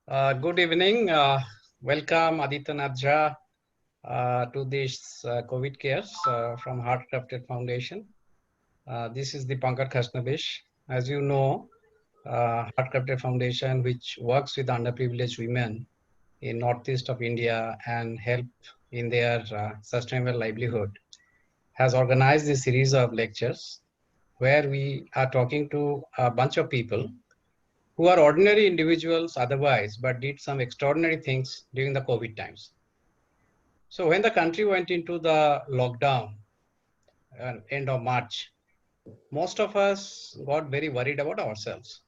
Good evening. Welcome Aditya Nath Jha to this COVID cares from Heartcrafted Foundation. This is the Pankaj Khasnavish. As you know, Heartcrafted Foundation, which works with underprivileged women in northeast of India and help in their sustainable livelihood, has organized a series of lectures where we are talking to a bunch of people who are ordinary individuals otherwise, but did some extraordinary things during the COVID times. So when the country went into the lockdown end of March, most of us got very worried about ourselves,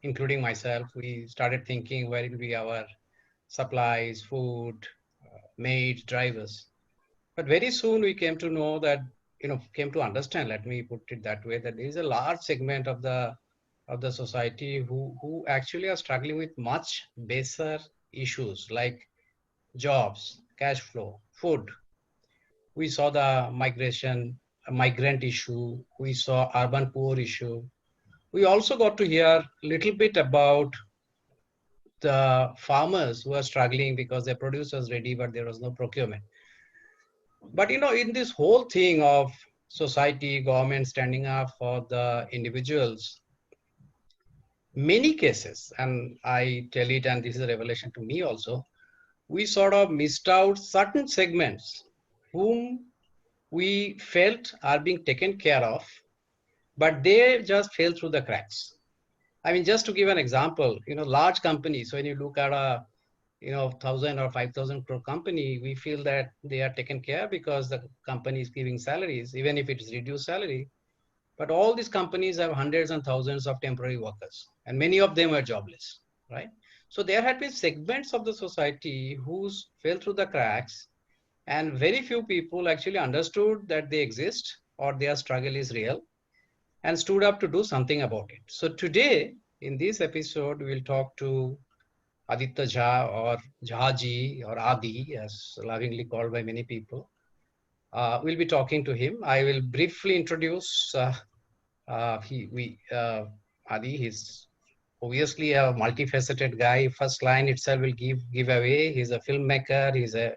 including myself. We started thinking where will be our supplies, food, maids, drivers. But very soon we came to know that, came to understand, let me put it that way, that there is a large segment of the society who actually are struggling with much baser issues like jobs, cash flow, food. We saw the migrant issue. We saw urban poor issue. We also got to hear a little bit about the farmers who are struggling because their produce was ready, but there was no procurement. But in this whole thing of society, government standing up for the individuals, many cases, and I tell it, and this is a revelation to me also, we sort of missed out certain segments whom we felt are being taken care of, but they just fell through the cracks. I mean, just to give an example, large companies, when you look at a, 1,000 or 5,000 crore company, we feel that they are taken care because the company is giving salaries, even if it is reduced salary. But all these companies have hundreds and thousands of temporary workers, and many of them are jobless, right? So there had been segments of the society who fell through the cracks, and very few people actually understood that they exist or their struggle is real and stood up to do something about it. So today, in this episode, we'll talk to Aditya Jha or Jhaji or Adi, as lovingly called by many people. We'll be talking to him. I will briefly introduce Adi. He's obviously a multifaceted guy. First line itself will give away. He's a filmmaker. He's a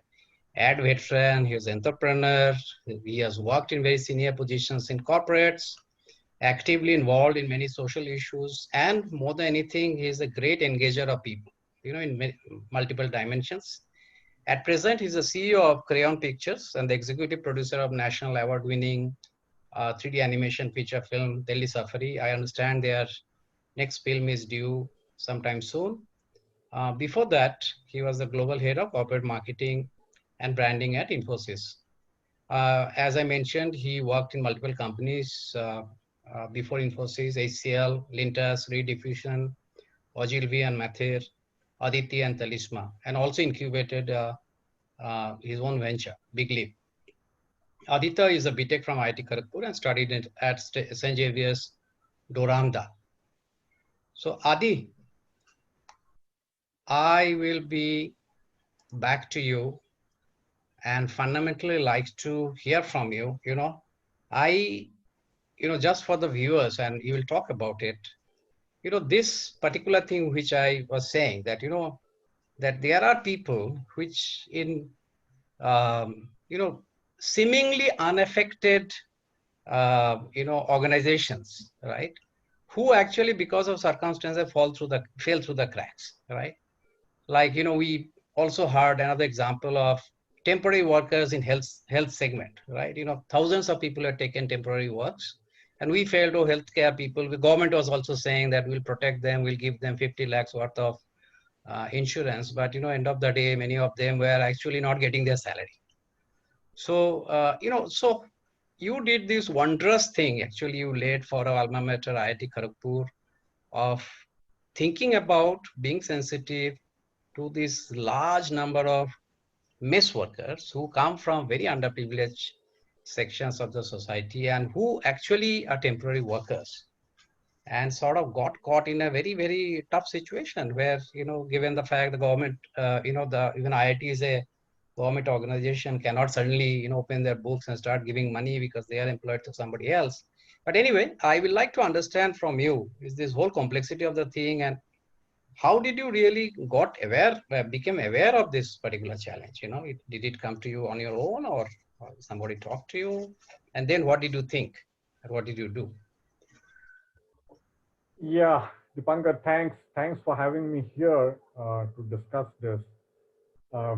ad veteran. He's an entrepreneur. He has worked in very senior positions in corporates, actively involved in many social issues, and more than anything, he's a great engager of people, in multiple dimensions. At present, he's the CEO of Crayon Pictures and the executive producer of national award-winning 3D animation feature film Delhi Safari. I understand their next film is due sometime soon. Before that, he was the global head of corporate marketing and branding at Infosys. As I mentioned, he worked in multiple companies before Infosys: HCL, Lintas, Rediffusion, Ogilvy and Mather, Aditya and Talisma, and also incubated his own venture, Big Leap. Aditya is a BTech from IIT Kharagpur and studied at St. Xavier's, Doramda. So Adi, I will be back to you and fundamentally like to hear from you. Just for the viewers, and you will talk about it, this particular thing which I was saying, that, that there are people which in, seemingly unaffected, organizations, right? Who actually, because of circumstances, fell through the cracks, right? Like, we also heard another example of temporary workers in health segment, right? Thousands of people have taken temporary works, and we felt, oh, healthcare people, the government was also saying that we'll protect them, we'll give them 50 lakhs worth of insurance. But, end of the day, many of them were actually not getting their salary. So, so you did this wondrous thing. Actually, you laid for our alma mater, IIT Kharagpur, of thinking about being sensitive to this large number of mess workers who come from very underprivileged sections of the society and who actually are temporary workers, and sort of got caught in a very, very tough situation where, given the fact the government, even IIT is a government organization, cannot suddenly, open their books and start giving money because they are employed to somebody else. But anyway, I would like to understand from you is this whole complexity of the thing, and how did you really became aware of this particular challenge? Did it come to you on your own, or somebody talked to you? And then what did you think? And what did you do? Yeah, Dipankar, thanks for having me here to discuss this. Uh,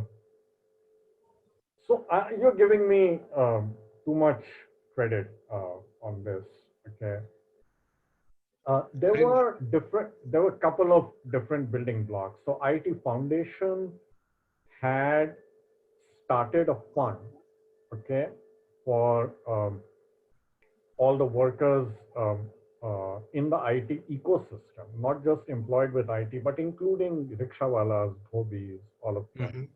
you're giving me too much credit on this. Okay, Really? there were a couple of different building blocks. So IIT Foundation had started a fund, okay, for all the workers in the IT ecosystem, not just employed with IT, but including rickshawalas, dhobis, all of them.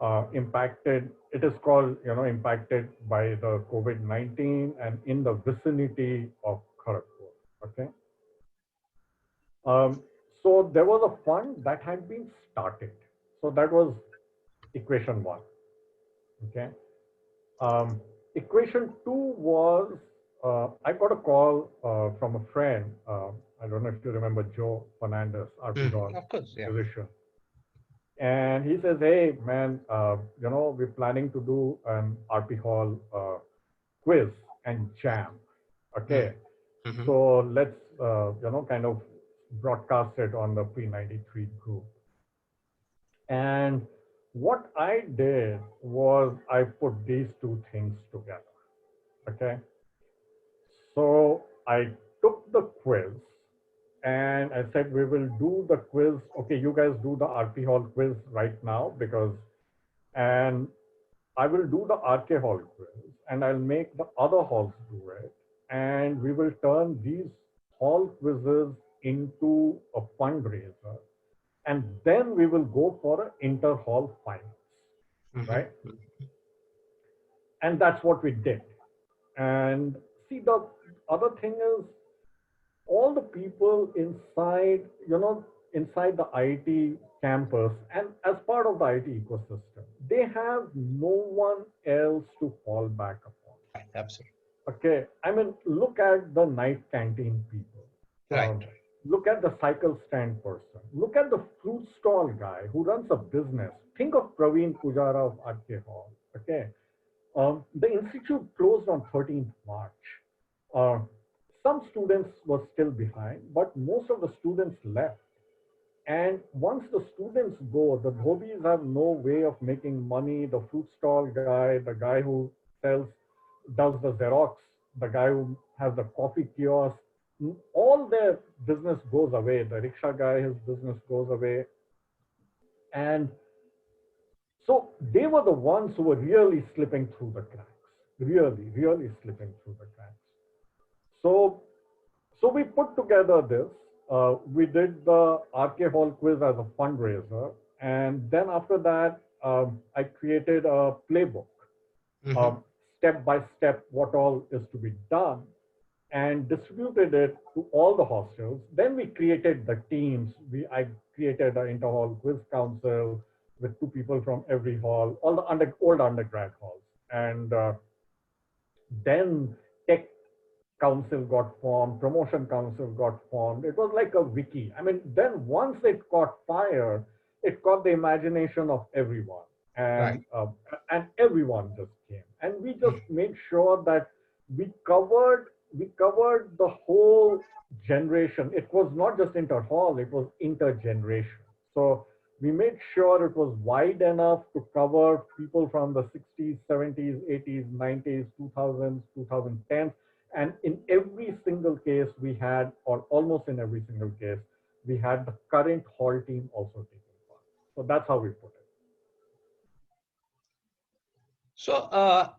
Mm-hmm. Impacted, it is called, impacted by the COVID-19 and in the vicinity of Kharagpur. Okay. Um, so there was a fund that had been started. So that was equation one. Okay. Um, equation two was I got a call from a friend. I don't know if you remember Joe Fernandez, RP Hall Of course, yeah. musician. And he says, "Hey, man, we're planning to do an RP Hall quiz and jam. Okay. Mm-hmm. So let's, kind of broadcast it on the P93 group." And what I did was I put these two things together. Okay. So I took the quiz and I said, we will do the quiz. Okay, you guys do the RP Hall quiz right now and I will do the RK Hall quiz and I'll make the other halls do it. And we will turn these hall quizzes into a fundraiser. And then we will go for an inter-hall finals, right? And that's what we did. And see, the other thing is, all the people inside the IT campus and as part of the IT ecosystem, they have no one else to fall back upon. Absolutely. Okay, I mean, look at the night canteen people. Right. Look at the cycle stand person. Look at the fruit stall guy who runs a business. Think of Praveen Pujara of RK Hall. Okay, the institute closed on 13th March. Uh, some students were still behind, but most of the students left. And once the students go, the dhobis have no way of making money. The fruit stall guy, the guy who sells, does the Xerox, the guy who has the coffee kiosk, all their business goes away. The rickshaw guy, his business goes away. And so they were the ones who were really slipping through the cracks, really slipping through the cracks. So we put together this. We did the RK Hall quiz as a fundraiser. And then after that, I created a playbook, step by step, what all is to be done, and distributed it to all the hostels. Then we created the teams. I created an inter-hall quiz council with 2 people from every hall, all the old undergrad halls. And then tech council got formed, promotion council got formed. It was like a wiki. I mean, then once it caught fire, it caught the imagination of everyone. And, and everyone just came. And we just made sure that we covered the whole generation. It was not just inter-hall, it was intergeneration. So we made sure it was wide enough to cover people from the 60s, 70s, 80s, 90s, 2000s, 2010s. And in every single case we had, or almost in every single case, we had the current hall team also taking part. So that's how we put it. So,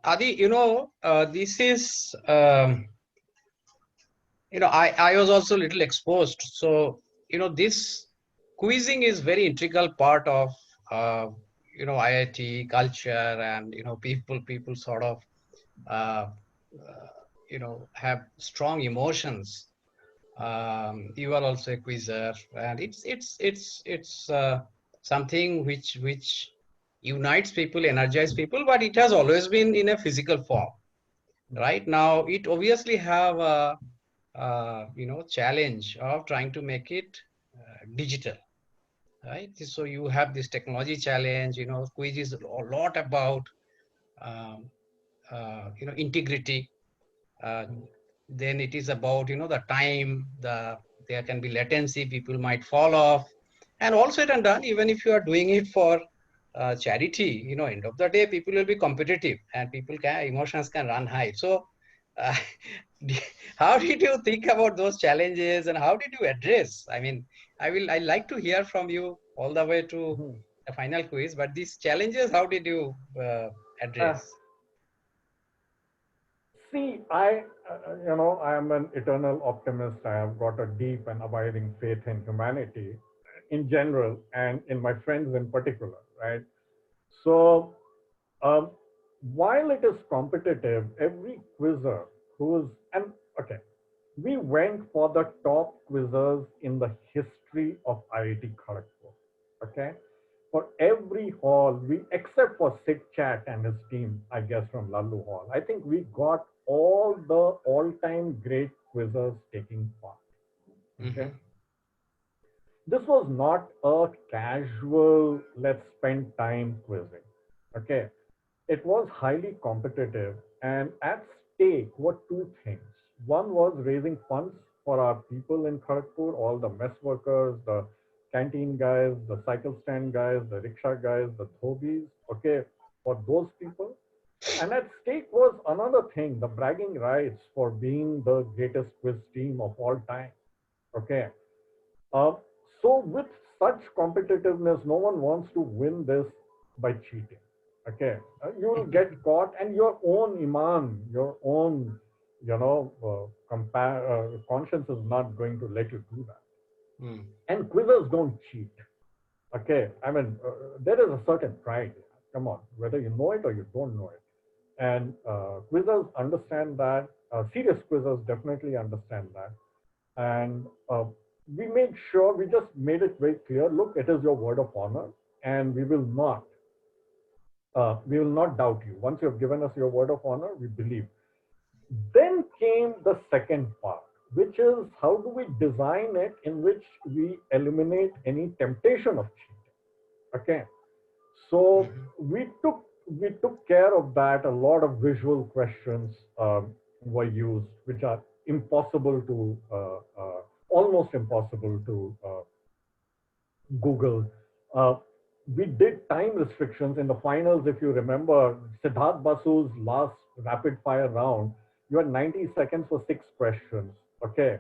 Adi, this is, I was also a little exposed. So, this quizzing is very integral part of, IIT culture, and, people sort of, have strong emotions. You are also a quizzer, and it's something which unites people, energizes people, but it has always been in a physical form. Right now, it obviously have a challenge of trying to make it digital, right? So you have this technology challenge. Quiz is a lot about um, integrity. Uh, then it is about the time, there can be latency, people might fall off, and all said and done, even if you are doing it for charity, end of the day people will be competitive and emotions can run high. So uh, how did you think about those challenges and how did you address? I mean, I like to hear from you all the way to Mhm. the final quiz, but these challenges, how did you Uh, address? See, I am an eternal optimist. I have got a deep and abiding faith in humanity in general and in my friends in particular, right? So, um, while it is competitive, every quizzer and okay, we went for the top quizzers in the history of IIT Kharagpur. Okay, for every hall, except for Sid Chat and his team, I guess from Lallu Hall, I think we got all the all-time great quizzers taking part. Okay, Hmm. this was not a casual let's spend time quizzing. Okay, it was highly competitive, and at stake were two things. One was raising funds for our people in Kharagpur, all the mess workers, the canteen guys, the cycle stand guys, the rickshaw guys, the dhobis, okay, for those people. And at stake was another thing, the bragging rights for being the greatest quiz team of all time. Okay. Uh, so with such competitiveness, no one wants to win this by cheating. Okay, you will get caught, and your own iman, your own, conscience is not going to let you do that. Mm. And quizzers don't cheat. Okay, I mean, there is a certain pride. Come on, whether you know it or you don't know it. And quizzers understand that. Serious quizzers definitely understand that. And we just made it very clear. Look, it is your word of honor, and we will not doubt you. Once you have given us your word of honor, we believe. Then came the second part, which is how do we design it in which we eliminate any temptation of cheating. Okay, so Mhm. we took care of that. A lot of visual questions were used, which are impossible to almost impossible to Google. Uh, we did time restrictions in the finals. If you remember, Siddharth Basu's last rapid fire round, you had 90 seconds for 6 questions. Okay.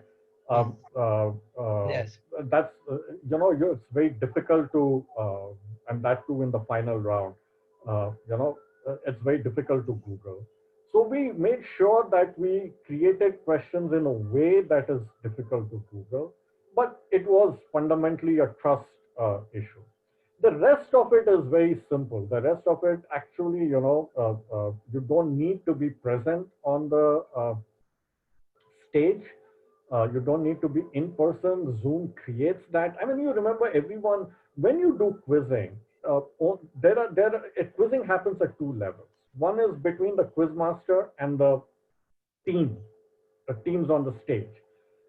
Mm. Um, uh, uh, Yes. that's, it's very difficult to, and that too in the final round, it's very difficult to Google. So we made sure that we created questions in a way that is difficult to Google, but it was fundamentally a trust issue. The rest of it is very simple. The rest of it actually, you don't need to be present on the stage. You don't need to be in person. Zoom creates that. I mean, you remember everyone when you do quizzing. Quizzing happens at two levels. One is between the quizmaster and the team, the teams on the stage.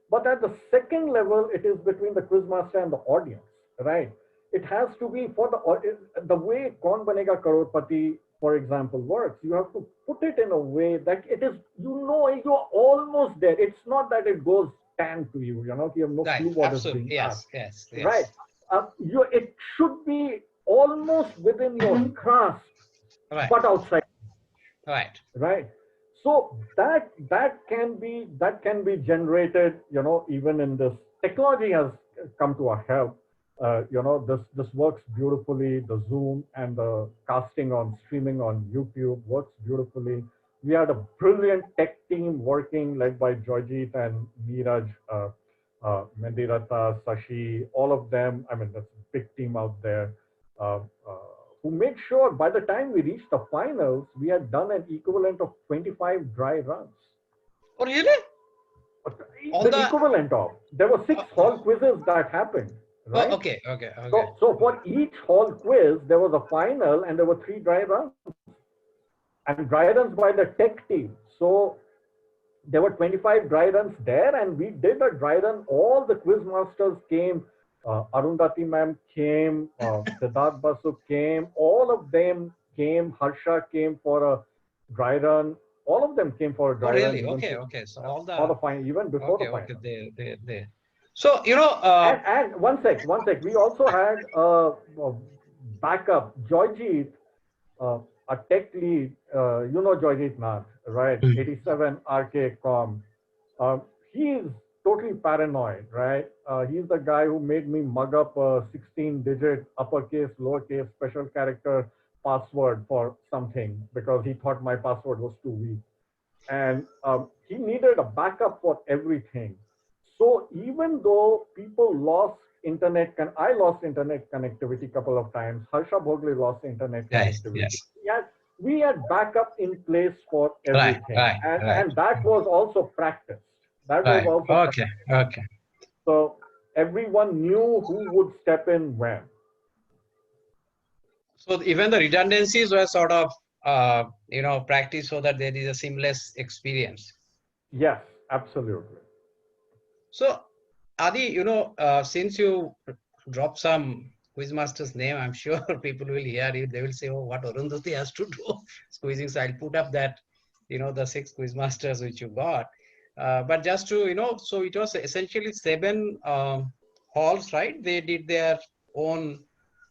But at the second level, it is between the quizmaster and the audience, right? It has to be for the way Kaun Banega Crorepati, for example, works. You have to put it in a way that it is, you're almost there. It's not that it goes tan to you, you have no Right. clue what is Absolutely. being Yes. asked, Yes. right? Yes. It should be almost within your grasp, Right. but outside, Right. right? So that can be generated, even in this. Technology has come to our help. This works beautifully. The Zoom and the casting on streaming on YouTube works beautifully. We had a brilliant tech team working, led by Joyjeet and Neeraj, Mendirata, Sashi, all of them. I mean, that's a big team out there. Uh, uh, who made sure by the time we reached the finals, we had done an equivalent of 25 dry runs. Oh, really? On The the. equivalent of, there were six Uh, hall quizzes that happened, oh, right? okay. Okay. Okay. So for each hall quiz, there was a final and there were 3 dry runs. And dry runs by the tech team. So there were 25 dry runs there, and we did a dry run. All the quiz masters came Arundhati ma'am came, Siddharth Basu came, all of them came, Harsha came for a dry run, all of them came for a Oh, dry run, really? even Okay, okay. So all for the the final, even before the okay, okay, final. there. So And one sec. We also had a backup, Joyjeet, a tech lead. You know Joyjeet Nath, right? Mm. 87 RK Com. Uh, he is totally paranoid, right? He's the guy who made me mug up a 16-digit uppercase, lowercase, special character password for something because he thought my password was too weak. And he needed a backup for everything. So even though people lost I lost internet connectivity a couple of times. Harsha Bhogle lost internet yes, connectivity. yes, Yes, we had backup in place for right, everything, right, and right, that was also practiced. That was right. also Okay, practiced. okay. So everyone knew who would step in when. So even the redundancies were sort of practiced so that there is a seamless experience. Yes, absolutely. So Adi, since you drop some quizmaster's name, I'm sure people will hear you. They will say, "Oh, what Arundhati has to do squeezing." So I'll put up that, the 6 quizmasters which you got. But just to so it was essentially 7 halls, right? They did their own,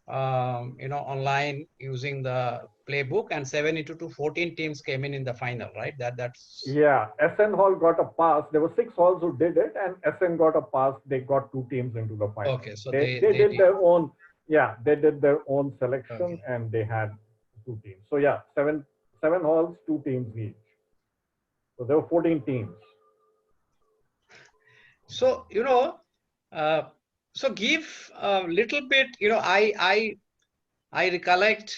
online using the playbook, and 7 into 2, 14 teams came in the final, right? That's Yeah, SN Hall got a pass. There were 6 halls who did it, and SN got a pass. They got 2 teams into the final. okay. So They they did did. their own. Yeah, they did their own selection, Okay. and they had 2 teams. So yeah, seven halls, 2 teams each. So there were 14 teams. So, uh, so give a little bit, I recollect,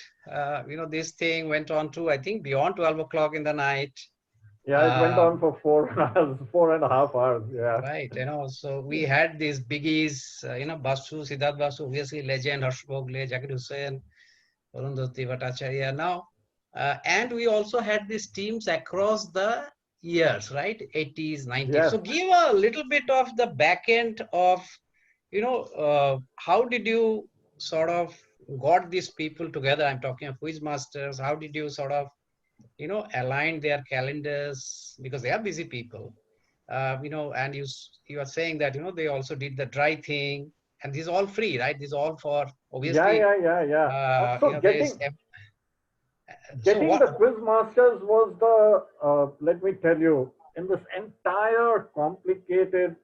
this thing went on to, I think, beyond 12 o'clock in the night. Yeah, it went on Um, for 4 hours, 4.5 hours. Yeah. right. So we had these biggies, Basu, Siddharth Basu, obviously legend, Harsh Bogle, Zakir Hussain, Arundhati Bhattacharya. Now, and we also had these teams across the years, right? 80s, 90s. Yes. So give a little bit of the back end of, how did you sort of got these people together? I'm talking of quiz masters. How did you sort of, align their calendars because they are busy people, and you are saying that, they also did the dry thing, and this is all free, right? This is all for Yeah, obviously, yeah, yeah, yeah. So there is so getting what? the quiz masters was the let me tell you, in this entire complicated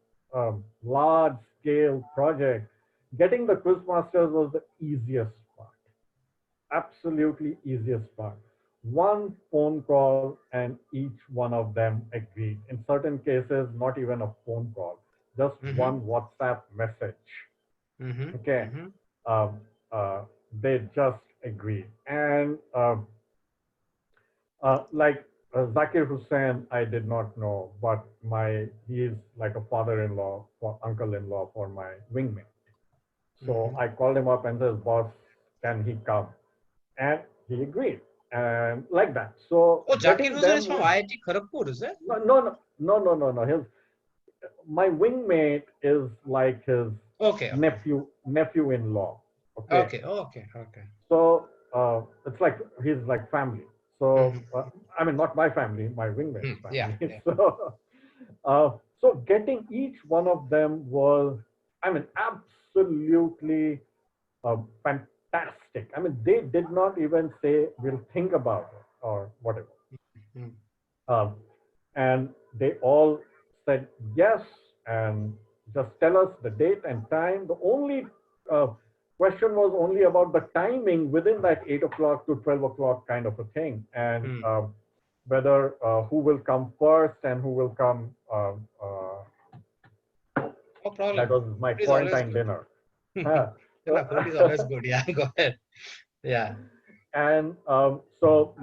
large scale project, getting the quiz masters was the easiest part, absolutely easiest part. One phone call and each one of them agreed. In certain cases, not even a phone call, just Mm-hmm, one WhatsApp message. mm-hmm, Okay. mm-hmm. um, they just agreed. And like Zakir Hussain, I did not know, but he is like a father-in-law, for uncle-in-law for my wingmate. So Mm-hmm. I called him up and said, "Boss, can he come?" And he agreed, and like that. So Oh, Zakir getting Hussain is them from in, IIT Kharagpur, is it? no. My wingmate is like his Okay, okay, nephew-in-law. Okay, okay, okay, okay. so it's like he's like family. So Mm-hmm. I mean, not my family, my wingmate's Yeah, family. yeah. So getting each one of them was, I mean, absolutely fantastic. I mean, they did not even say we'll think about it or whatever. Mm-hmm. Um, and they all said yes, and just tell us the date and time. The only uh, question was only about the timing within that 8 o'clock to 12 o'clock kind of a thing, and Mm. whether who will come first and who will come. No That problem. was my Food is always quarantine good. dinner. Huh. No, food is always good. Yeah, go ahead. Yeah. And so,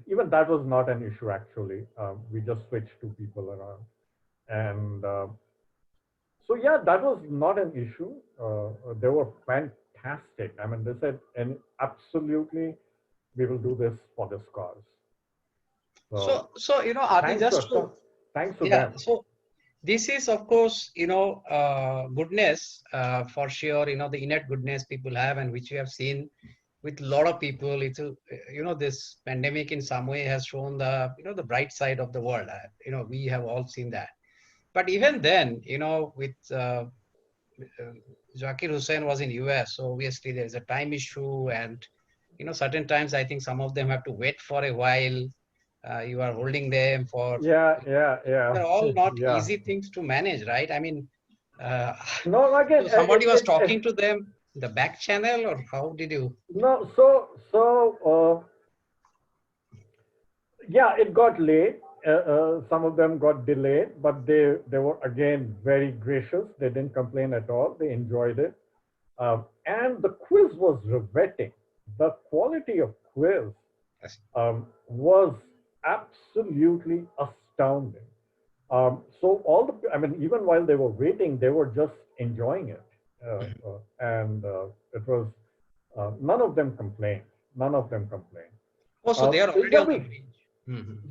even that was not an issue actually. We just switched two people around. And so, yeah, that was not an issue. They were fantastic. I mean, they said, and absolutely, we will do this for this cause. So, So Adi, thanks just to to thanks to yeah. them. So This is, of course, goodness for sure, the innate goodness people have, and which we have seen with a lot of people. It's, this pandemic in some way has shown the bright side of the world. We have all seen that. But even then, with Zakir Hussain was in US, so obviously there is a time issue, and certain times I think some of them have to wait for a while. You are holding them for. Yeah. They're all not Yeah. easy things to manage, right? I mean, uh, No, again, so somebody was talking to them the back channel, or how did you? no. Yeah, it got late. Some of them got delayed, but they were again very gracious. They didn't complain at all. They enjoyed it, and the quiz was riveting. The quality of quiz Yes. was absolutely astounding. So I mean, even while they were waiting, they were just enjoying it, and it was none of them complained. None of them complained. Oh, so they are already Yeah, on the bridge.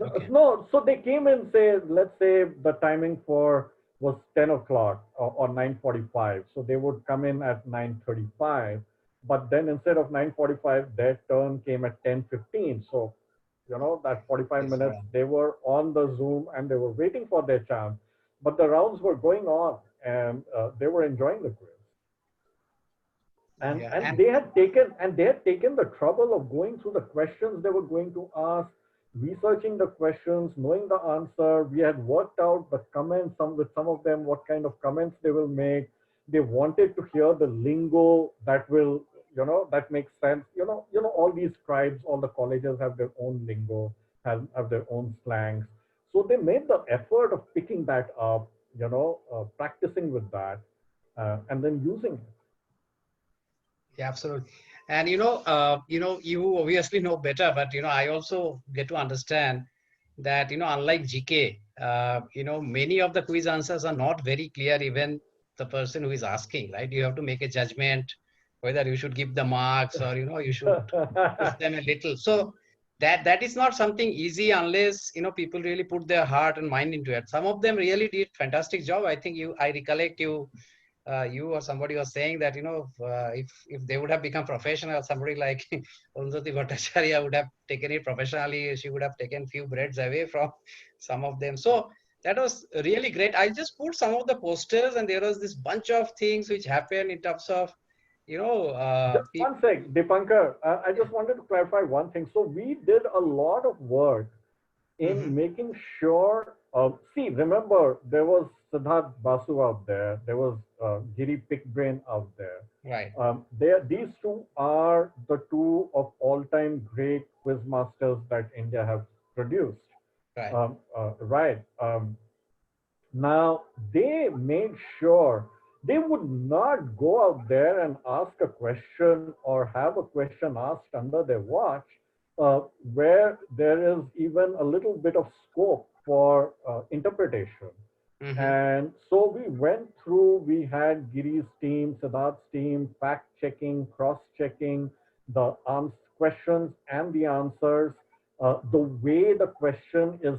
Okay. no, so they came in, say, let's say the timing for was 10 o'clock or 9:45. So they would come in at 9:35, but then instead of 9:45, their turn came at 10:15. So, that 45 Yes, minutes, they were on the Zoom and they were waiting for their chance. But the rounds were going on and they were enjoying the quiz. And, yeah, and and they had taken and they had taken the trouble of going through the questions they were going to ask, researching the questions, knowing the answer. We had worked out the comments, with some of them, what kind of comments they will make. They wanted to hear the lingo that will, that makes sense. All these tribes, all the colleges have their own lingo, have their own slangs. So they made the effort of picking that up, practicing with that, and then using it. yeah, absolutely. And you obviously know better, but I also get to understand that unlike GK, many of the quiz answers are not very clear. Even the person who is asking, right? You have to make a judgment whether you should give the marks or you should push them a little. So that is not something easy unless people really put their heart and mind into it. Some of them really did fantastic job. I think I recollect you or somebody was saying that if they would have become professional, somebody like Undhati Bhattacharya would have taken it professionally. She would have taken few breads away from some of them. So that was really great. I just put some of the posters, and there was this bunch of things which happened in terms of Just people. one sec, Dipankar. I just wanted to clarify one thing. So we did a lot of work in Hmm. making sure. See, remember there was Siddharth Basu out there. There was Giri Pickbrain out there. Right, These two are the two of all-time great quiz masters that India have produced. right. Right. Now, they made sure they would not go out there and ask a question or have a question asked under their watch uh, where there is even a little bit of scope for interpretation. Hmm. And so we went through, we had Giri's team, Siddharth's team, fact checking, cross checking the questions and the answers, the way the question is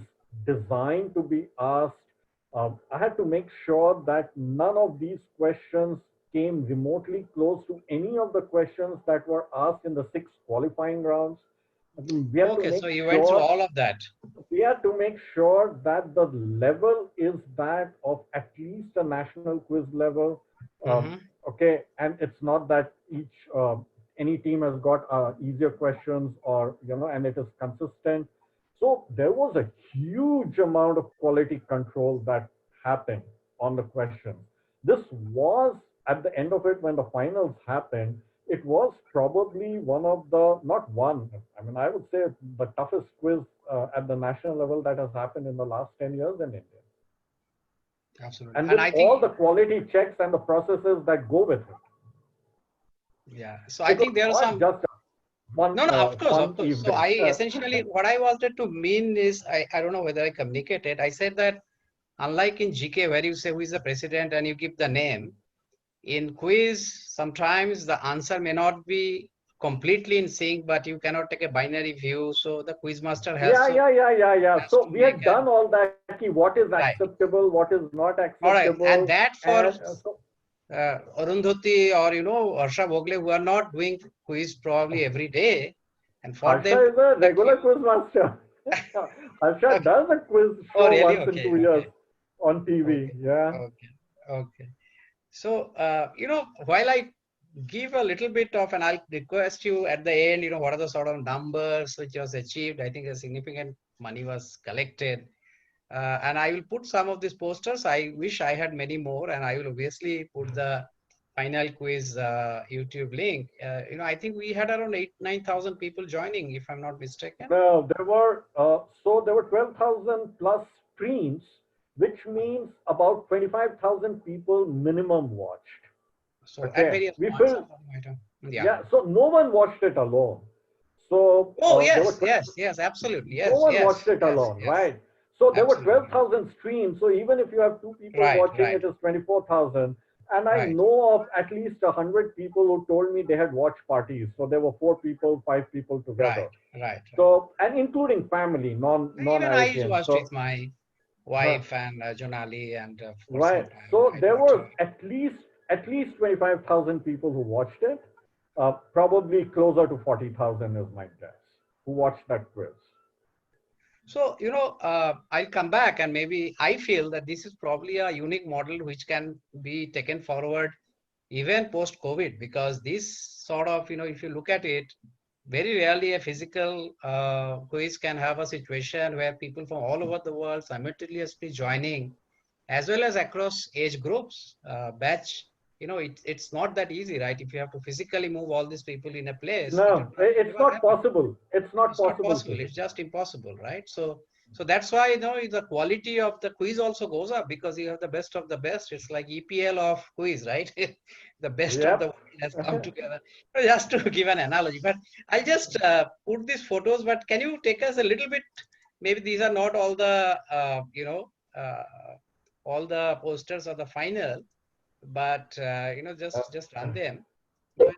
designed to be asked. I had to make sure that none of these questions came remotely close to any of the questions that were asked in the six qualifying rounds. We had to Okay, make so you went through sure all of that. we have to make sure that the level is that of at least a national quiz level. Um, Hmm. okay, and it's not that any team has got easier questions or and it is consistent. So there was a huge amount of quality control that happened on the questions. This was at the end of it when the finals happened. It was probably one of the not one. I mean, I would say the toughest quiz at the national level that has happened in the last 10 years in India. Absolutely. And And with I think, all the quality checks and the processes that go with it, yeah. So I it was think there are not some. just a No, no, of course, of fun course. So event. I essentially, what I wanted to mean is, I don't know whether I communicated. I said that unlike in GK, where you say who is the president and you give the name, in quiz, sometimes the answer may not be completely in sync, but you cannot take a binary view. So the quiz master has to has So to we make have done all that. What is right. acceptable? What is not All right, and acceptable? that for And so Arundhati or Harsha Bhogle who are not doing quiz probably every day, and for them Harsha to is a like regular you. quiz master. Harsha Okay. does a quiz Oh, show really? once in Okay, 2 years okay, on TV. okay, Yeah. okay, okay. So, while I give a little bit of, and I'll request you at the end, what are the sort of numbers which was achieved? I think a significant money was collected. And I will put some of these posters. I wish I had many more, and I will obviously put the final quiz YouTube link. I think we had around 9,000 people joining, if I'm not mistaken. No, there were 12,000 plus streams, which means about 25,000 people minimum watched. So at Okay, various we points filled. of time. Yeah. Yeah, so no one watched it alone. So Oh, there were yes, 12, yes, yes, absolutely. no Yes, one yes, watched it yes, alone, yes. right? So there were Absolutely. 12,000 streams. So even if you have two people Right, watching, right, it is 24,000. And I right, know of at least 100 people who told me they had watched parties. So there were four people, five people right, together. right, right. So, and including family, Even I non-IITians. watched So, with my huh, wife and Jonali, and for some right. time So I there brought were her. at least 25,000 people who watched it. Probably closer to 40,000 is my guess who watched that quiz. So, I'll come back, and maybe I feel that this is probably a unique model which can be taken forward even post COVID, because this sort of, if you look at it, very rarely a physical quiz can have a situation where people from all over the world simultaneously joining, as well as across age groups, batch. It's not that easy, right? If you have to physically move all these people in a place, it will No, probably it's never not happen. possible. It's not It's not possible, possible. Sudeep. It's just impossible, right? So that's why the quality of the quiz also goes up, because you have the best of the best. It's like EPL of quiz, right? The best of the Yep. world has come together. Just to give an analogy, but I'll just put these photos. But can you take us a little bit? Maybe these are not all the all the posters of the final, but just run them. But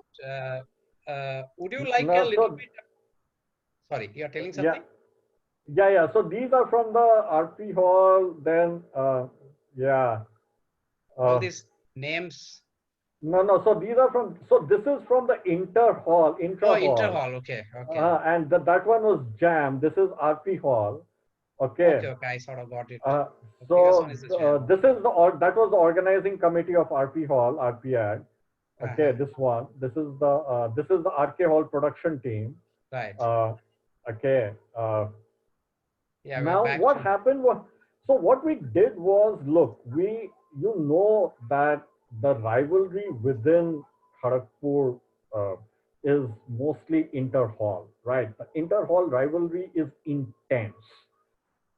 would you like a No, little so bit? Sorry, you are telling yeah, something? yeah. So these are from the RP hall. Then, yeah. All Uh, these names. no. So these are from. So this is from the Oh, intra hall, Interhall. Okay, okay. and that one was Jam. This is RP hall. Okay. Okay, okay. I sort of got it. Uh, The previous one so is the jam. this is that was the organizing committee of RP Hall, RPAG. Okay, Uh-huh. this one. This is the RK Hall production team. Right. Uh, okay. Yeah, we're Now back what to. happened was, so what we did was, look, that the rivalry within Kharagpur uh, is mostly inter-hall, right? The inter-hall rivalry is intense,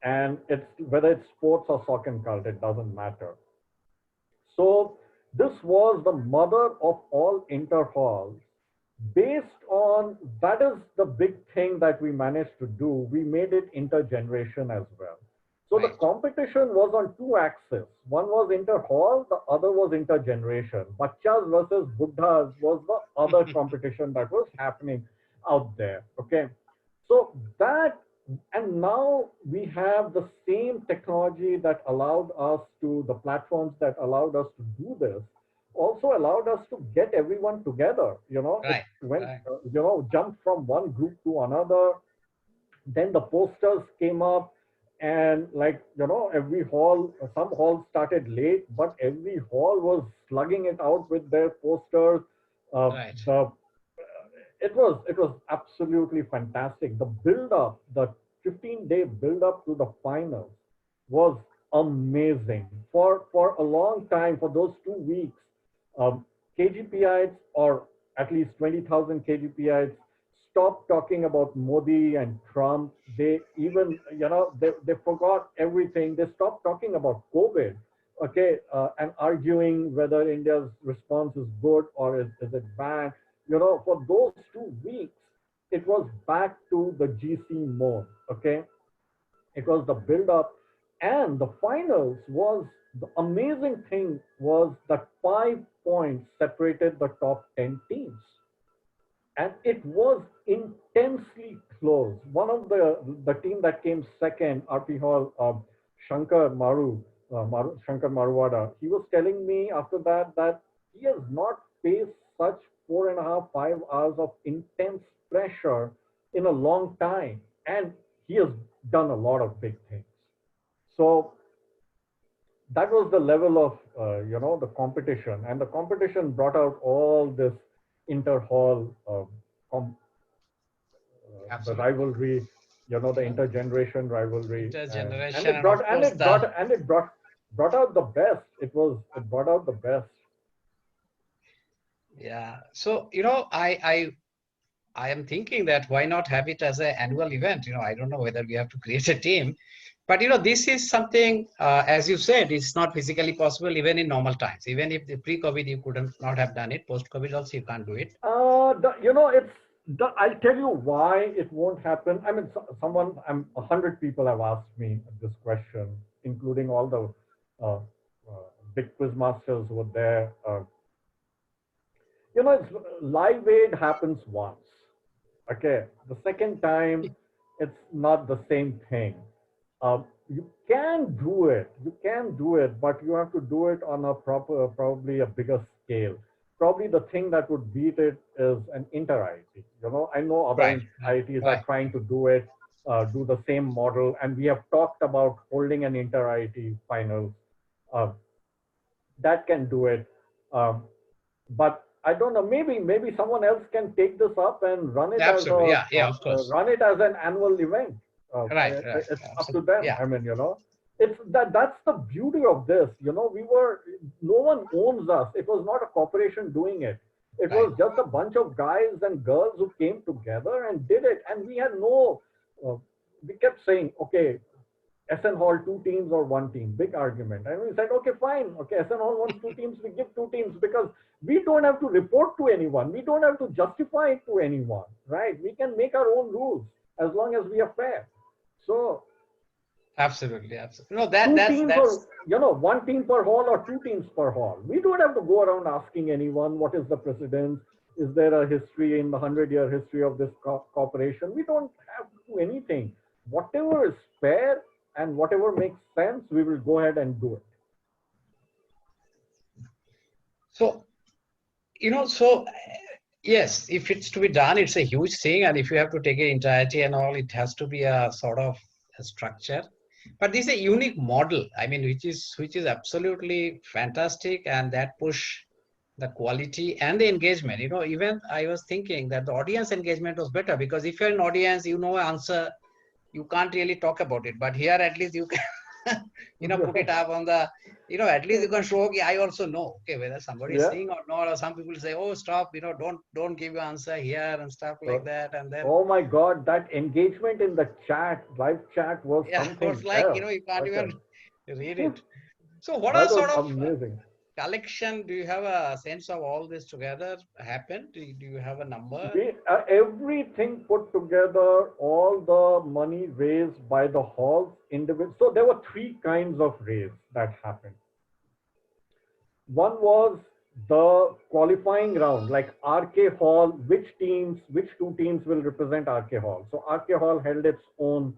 and it's whether it's sports or sock and cult, it doesn't matter. So this was the mother of all inter-halls. Based on that is the big thing that we managed to do. We made it intergeneration as well. So the Right. competition was on two axes. One was inter-hall, the other was intergeneration. Bachas versus Buddhas was the other competition that was happening out there. Okay. So that, and now we have the same technology that allowed us to, the platforms that allowed us to do this, also allowed us to get everyone together. It Right. went, Right. jumped from one group to another. Then the posters came up, and every hall, some halls started late, but every hall was slugging it out with their posters. Right. The it was absolutely fantastic. The build up, the 15-day build up to the finals was amazing. For a long time, for those 2 weeks, KGPites, or at least 20,000 KGPites, stopped talking about Modi and Trump. They even, they forgot everything. They stopped talking about COVID, okay, and arguing whether India's response is good or is it bad. For those 2 weeks, it was back to the GC mode, okay? It was the build up, and the finals was, the amazing thing was that 5 points separated the top 10 teams. and it was intensely close. One of the team that came second, RP Hall, Shankar Marwada, he was telling me after that he has not faced such 4.5, 5 hours of intense pressure in a long time, and he has done a lot of big things. So that was the level of the competition, and the competition brought out all this inter-hall the rivalry, the intergeneration rivalry, and Intergeneration, it and of brought course the brought out the best. It brought out the best. yeah. So I am thinking that why not have it as an annual event? I don't know whether we have to create a team, but this is something, as you said, it's not physically possible even in normal times. Even if the pre-COVID you couldn't not have done it, post-COVID also you can't do it. I'll tell you why it won't happen. I mean, someone, 100 people have asked me this question, including all the uh, big quiz masters who were there. It's Live Aid happens once. Okay, the second time, it's not the same thing. You can do it. You can do it, but you have to do it on a probably a bigger scale. Probably the thing that would beat it is an inter-IIT. I know other IITs are trying to do it, do the same model, and we have talked about holding an inter-IIT finals. That can do it, but I don't know. Maybe someone else can take this up and run it as Absolutely, a yeah, of course. run it as an annual event. Right. It's Absolutely. up to them. Yeah. I mean, it's that's the beauty of this. No one owns us. It was not a corporation doing it. It was just a bunch of guys and girls who came together and did it. And we had we kept saying, okay, SN Hall, 2 teams or 1 team, big argument. And we said, okay, fine. Okay, SN Hall wants 2 teams, we give 2 teams because we don't have to report to anyone. We don't have to justify it to anyone, right? We can make our own rules as long as we are fair. So absolutely. No, that's 1 team per hall or 2 teams per hall. We don't have to go around asking anyone what is the precedence. Is there a history in the 100-year history of this corporation? We don't have to do anything. Whatever is fair and whatever makes sense, we will go ahead and do it. So, yes, if it's to be done, it's a huge thing. And if you have to take it entirety and all, it has to be a sort of a structure. But this is a unique model, I mean, which is absolutely fantastic, and that push the quality and the engagement. Even I was thinking that the audience engagement was better, because if you're an audience, answer, you can't really talk about it. But here, at least you can, put it up on the, at least you can show, okay, I also know, okay, whether somebody is saying or not, or some people say, oh, stop, don't give your answer here and stuff like that. And then, oh my God, that engagement in the chat, live chat was something. It was like, else. you can't even read it. So what that are sort of amazing. Collection, do you have a sense of all this together happened? Do you have a number? Everything put together, all the money raised by the halls individual. So there were 3 kinds of raise that happened. One was the qualifying round, like RK Hall, which 2 teams will represent RK Hall. So RK Hall held its own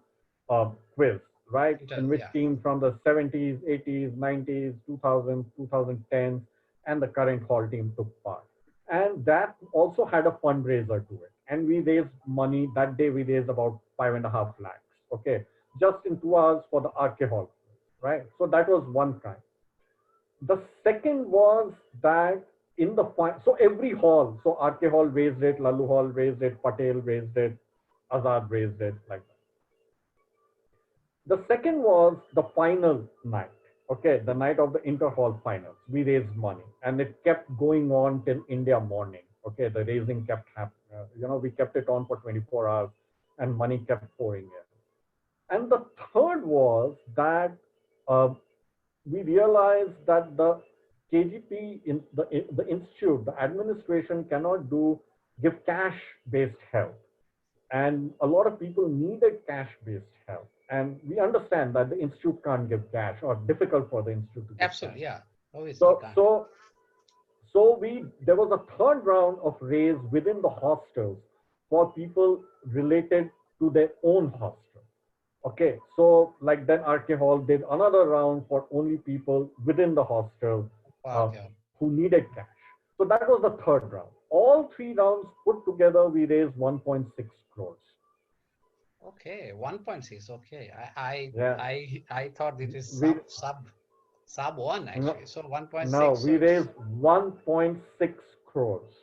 quiz, right? In which team from the 70s, 80s, 90s, 2000s, 2010s, and the current hall team took part. And that also had a fundraiser to it. And we raised money. That day we raised about 5.5 lakhs, okay? Just in 2 hours for the RK Hall, right? So that was one kind. The second was that in the so every hall, so RK Hall raised it, Lalu Hall raised it, Patel raised it, Azad raised it, like that. The second was the final night, okay, the night of the inter-hall finals. We raised money, and it kept going on till India morning. Okay, the raising kept happening. We kept it on for 24 hours, and money kept pouring in. And the third was that we realized that the KGP, in the institute, the administration cannot give cash-based help. And a lot of people needed cash-based help. And we understand that the institute can't give cash, or difficult for the institute to give Absolutely, cash. yeah. Obviously, So there was a third round of raise within the hostels for people related to their own hostel. Okay, so like then RK Hall did another round for only people within the hostel Okay. who needed cash. So that was the third round. All three rounds put together, we raised 1.6 crores. Okay, 1.6. Okay, I Yeah, I thought it is we sub one no, actually. So no, 1.6. we So raised 1.6 crores.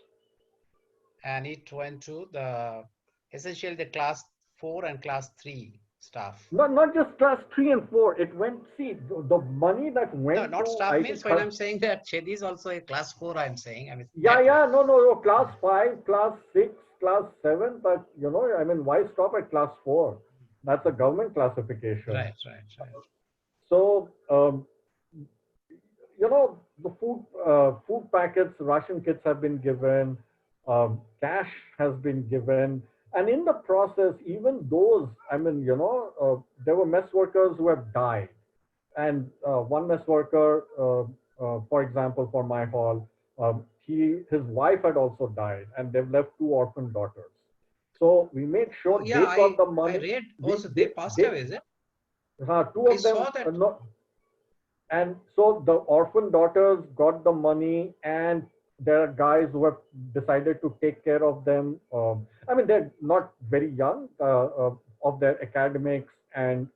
and it went to the essentially the class 4 and class 3 staff. Not just class 3 and 4. It went, see, the money that No, went not to staff IT means when Kharagpur. I'm saying that Chedi is also a class 4. I'm saying. I mean Yeah, that. yeah, no, class 5, class 6, class 7, but I mean, why stop at class 4? That's a government classification. Right, right, right. So, the food packets, ration kits have been given, cash has been given, and in the process, even those, I mean, there were mess workers who have died, and one mess worker, for example, for my hall, his wife had also died, and they've left two orphan daughters. So we made Oh sure yeah, they got the I money. read We also they passed away, is it? two I of them saw that. no, and so the orphan daughters got the money, and there are guys who have decided to take care of them. I mean, they're not very young of their academics and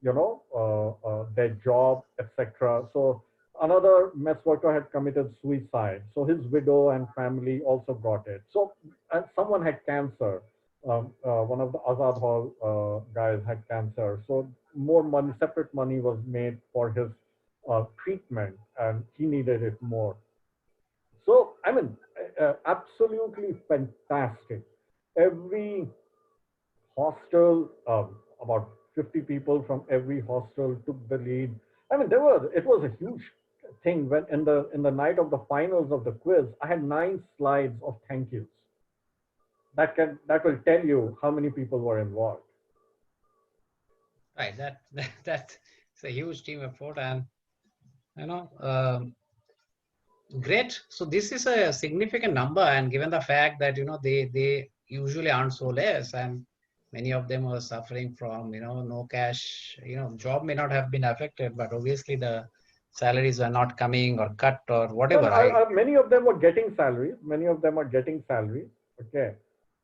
their job, etc. So another mess worker had committed suicide. So his widow and family also got it. So and someone had cancer. One of the Azad Hall guys had cancer. So more money, separate money was made for his treatment, and he needed it more. So, I mean, absolutely fantastic. Every hostel, about 50 people from every hostel took the lead. I mean, it was a huge thing when in the night of the finals of the quiz, I had 9 slides of thank yous. That will tell you how many people were involved. Right, that's a huge team effort, and you know, great. So this is a significant number, and given the fact that they usually aren't so less, and many of them are suffering from no cash. Job may not have been affected, but obviously the salaries are not coming or cut or Well, whatever. I many of them were getting salaries. Many of them are getting salaries. Okay.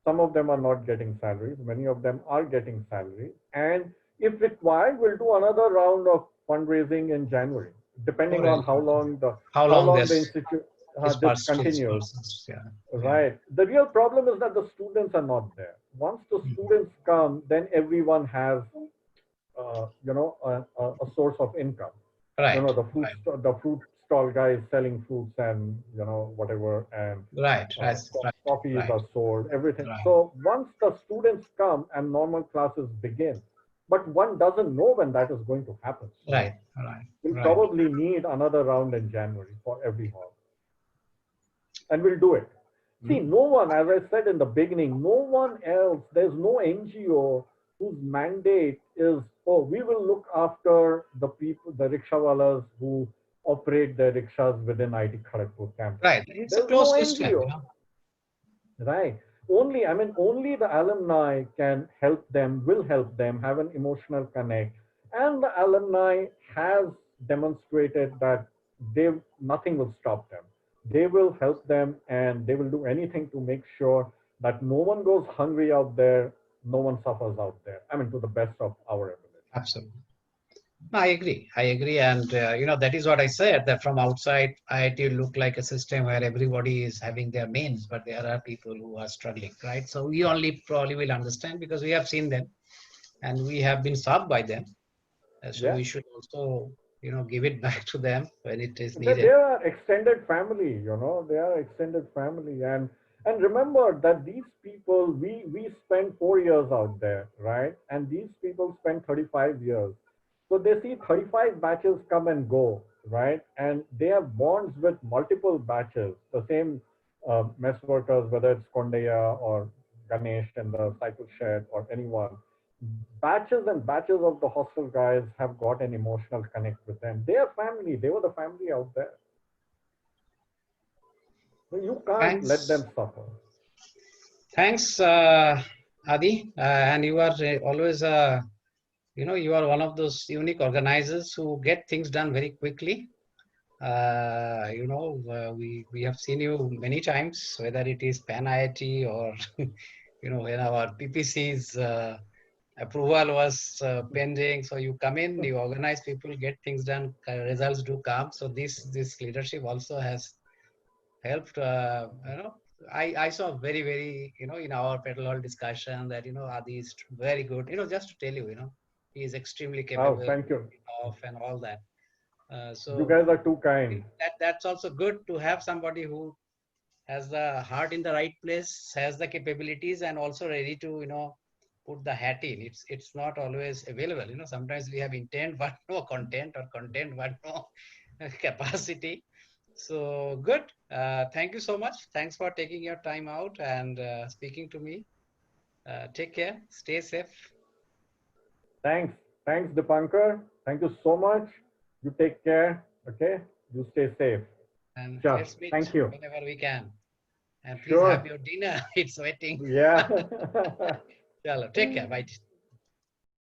Some of them are not getting salaries. Many of them are getting salaries. And if required, we'll do another round of fundraising in January, oh depending on really? how Okay. long the How how long long the this institute is this still continues. passes? Yeah, yeah. Right. The real problem is that the students are not there. Once the Mhm. students come, then everyone has a source of income. Right, The fruit stall guy is selling fruits and whatever, and right, right, right, coffees right, are sold, everything. right, So once the students come and normal classes begin, but one doesn't know when that is going to happen. So right, right, we'll right. probably need another round in January for every hall, and we'll do it. See, Mhm. no one, as I said in the beginning, no one else, there's no NGO whose mandate is, oh, we will look after the people, the rickshawalas who operate their rickshaws within IIT Kharagpur campus. Right. It's a There's no closed system. NGO, right? Only the alumni can help them, will help them have an emotional connect. And the alumni has demonstrated that nothing will stop them. They will help them, and they will do anything to make sure that no one goes hungry out there, no one suffers out there. I mean, to the best of our ability. Absolutely. No, I agree. I agree. And, that is what I said, that from outside, IIT look like a system where everybody is having their means, but there are people who are struggling, right? So we only probably will understand because we have seen them and we have been served by them. So Yeah. we should also, give it back to them when it is They needed. are extended family, they are extended family. And remember that these people, we spend 4 years out there, right? And these people spend 35 years. So they see 35 batches come and go, right? And they have bonds with multiple batches, the same mess workers, whether it's Kondaya or Ganesh and the cycle shed or anyone. Batches and batches of the hostel guys have got an emotional connect with them. They are family. They were the family out there. You can't let Thanks. them suffer. Thanks, Adi. And you are always, you are one of those unique organizers who get things done very quickly. We have seen you many times, whether it is Pan IIT or, when our PPC's approval was pending. So you come in, you organize people, get things done, results do come. So this leadership also has helped. I saw very, very, in our pedal hall discussion that, Adi is very good, just to tell you, he is extremely Oh, capable thank you. of and all that. You So guys are too kind. that's also good to have somebody who has the heart in the right place, has the capabilities, and also ready to, put the hat in. It's not always available. Sometimes we have intent but no content, or content but no capacity. So good. Thank you so much. Thanks for taking your time out and speaking to me. Take care. Stay safe. Thanks. Thanks, Dipankar. Thank you so much. You take care. Okay. You stay safe. And Sure. let's meet Thank you. whenever we can. And please have Sure. your dinner. It's waiting. Yeah. Chalo, take care. Bye.